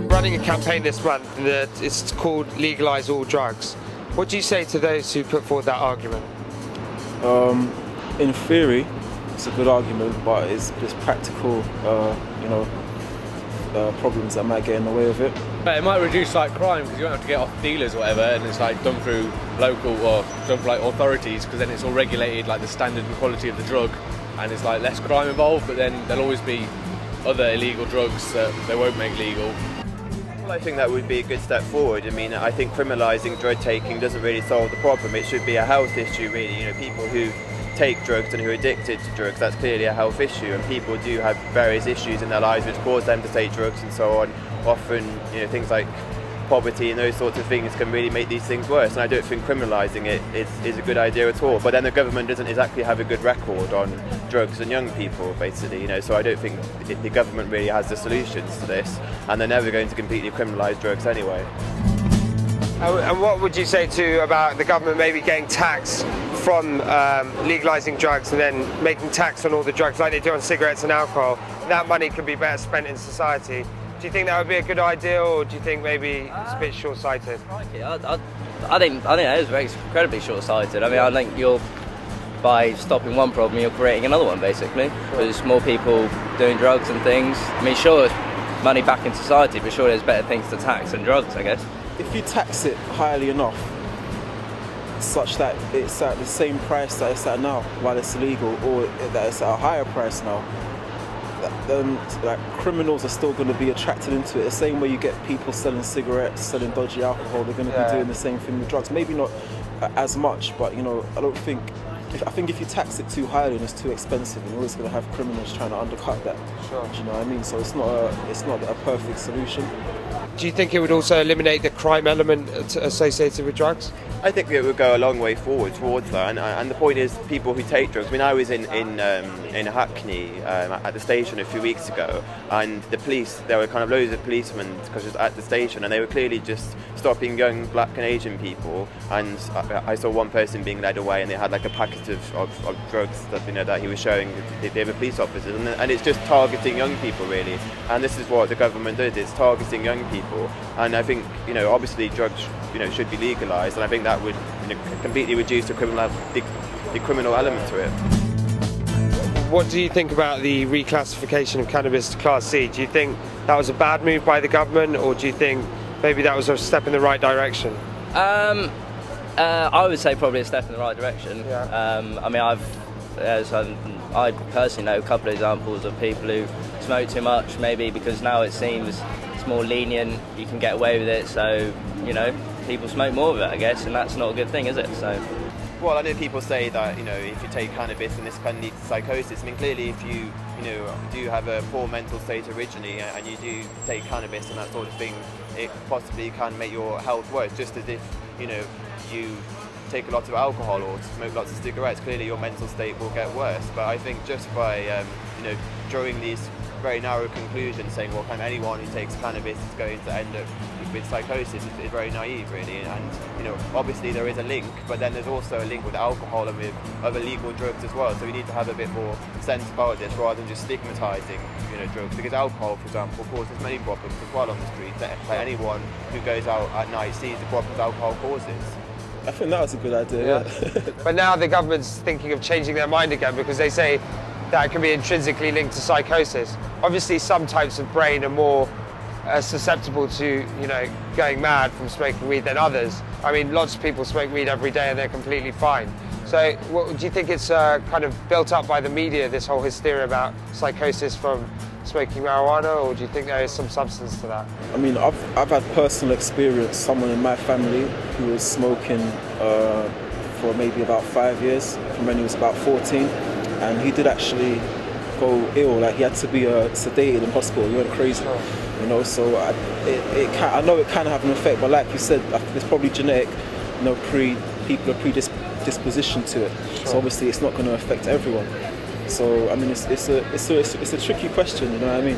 Running a campaign this month that it's called Legalise All Drugs. What do you say to those who put forward that argument? In theory, it's a good argument, but it's practical, problems that might get in the way of it. But it might reduce like crime because you don't have to get off dealers or whatever, and it's like done through local or done through like authorities, because then it's all regulated, like the standard and quality of the drug, and it's like less crime involved. But then there'll always be other illegal drugs that they won't make legal. Well, I think that would be a good step forward. I mean, I think criminalising drug taking doesn't really solve the problem. It should be a health issue, really. You know, people who take drugs and who are addicted to drugs, that's clearly a health issue, and people do have various issues in their lives which cause them to take drugs and so on. Often, you know, things like poverty and those sorts of things can really make these things worse, and I don't think criminalising it is a good idea at all. But then the government doesn't exactly have a good record on drugs and young people, basically, you know, so I don't think the government really has the solutions to this, and they're never going to completely criminalise drugs anyway. And what would you say about the government maybe getting tax from legalising drugs and then making tax on all the drugs like they do on cigarettes and alcohol? That money could be better spent in society. Do you think that would be a good idea, or do you think maybe it's a bit short-sighted? I think that is incredibly short-sighted. I mean, I think by stopping one problem, you're creating another one, basically. There's more people doing drugs and things. I mean, sure, money back in society, but sure there's better things to tax than drugs, I guess. If you tax it highly enough, such that it's at the same price that it's at now while it's illegal, or that it's at a higher price now, then like criminals are still going to be attracted into it. The same way you get people selling cigarettes, selling dodgy alcohol, they're going to be doing the same thing with drugs. Maybe not as much, but you know, I think if you tax it too highly and it's too expensive, you're always going to have criminals trying to undercut that. Sure. Do you know what I mean? So it's not a perfect solution. Do you think it would also eliminate the crime element associated with drugs? I think it would go a long way forward towards that, and the point is, people who take drugs. I mean, I was in Hackney at the station a few weeks ago, and the police, there were kind of loads of policemen because it was at the station, and they were clearly just stopping young black and Asian people. And I saw one person being led away, and they had like a packet of drugs that that he was showing the other police officers, and it's just targeting young people really. And this is what the government does: it's targeting young people. And I think obviously drugs should be legalised, and I think that would completely reduce the criminal element to it. What do you think about the reclassification of cannabis to Class C? Do you think that was a bad move by the government, or do you think maybe that was a step in the right direction? I would say probably a step in the right direction. Yeah. I mean, I personally know a couple of examples of people who smoke too much, maybe because now it seems it's more lenient, you can get away with it, so people smoke more of it, I guess, and that's not a good thing, is it? So. Well, I know people say that if you take cannabis, and this can lead to psychosis. I mean, clearly, if you do have a poor mental state originally, and you do take cannabis and that sort of thing, it possibly can make your health worse. Just as if you take a lot of alcohol or smoke lots of cigarettes, clearly your mental state will get worse. But I think just by drawing these very narrow conclusions, saying, well, kind of anyone who takes cannabis is going to end up with psychosis, is very naive, really. And obviously there is a link, but then there's also a link with alcohol and with other legal drugs as well. So we need to have a bit more sense about this rather than just stigmatising drugs, because alcohol, for example, causes many problems as well on the street. Like anyone who goes out at night sees the problems alcohol causes. I think that was a good idea. Yeah. But now the government's thinking of changing their mind again, because they say that it can be intrinsically linked to psychosis. Obviously, some types of brain are more susceptible to, going mad from smoking weed than others. I mean, lots of people smoke weed every day and they're completely fine. So, do you think it's kind of built up by the media, this whole hysteria about psychosis from smoking marijuana, or do you think there is some substance to that? I mean, I've had personal experience. Someone in my family who was smoking for maybe about 5 years, from when he was about 14, and he did actually go ill. Like, he had to be sedated in hospital. He went crazy. Oh. So I know it can have an effect, but like you said, it's probably genetic. People are predispositioned to it. Sure. So obviously, it's not going to affect everyone. So I mean, it's a tricky question. You know what I mean?